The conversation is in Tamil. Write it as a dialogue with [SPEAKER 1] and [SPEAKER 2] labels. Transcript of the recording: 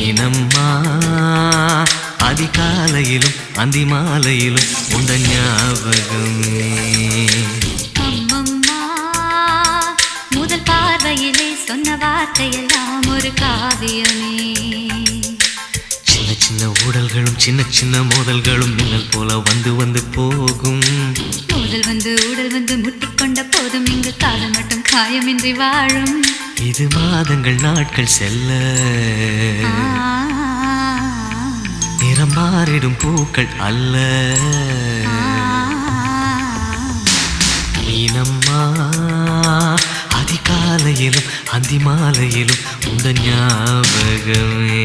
[SPEAKER 1] மீனம்மா அதிகாலையிலும் அந்தி மாலையிலும் உந்த ஞாபகமே.
[SPEAKER 2] அம்மம்மா முதல் பார்வையிலே சொன்ன வார்த்தையெல்லாம் ஒரு காவியமே.
[SPEAKER 1] சின்ன சின்ன ஊடல்களும் சின்ன சின்ன மோதல்களும் மின்னல் போல வந்து வந்து போகும்.
[SPEAKER 2] மோதல் வந்து ஊடல் வந்து முட்டிக்கொண்ட போதும் இங்கு காலம் மட்டும் காயமின்றி வாழும்.
[SPEAKER 1] இது மாதங்கள் நாட்கள் செல்ல நிறம் மாறிடும் பூக்கள் அல்ல. மீனம்மா அதிகாலையிலும் அந்தி மாலையிலும் உந்த ஞாபகமே.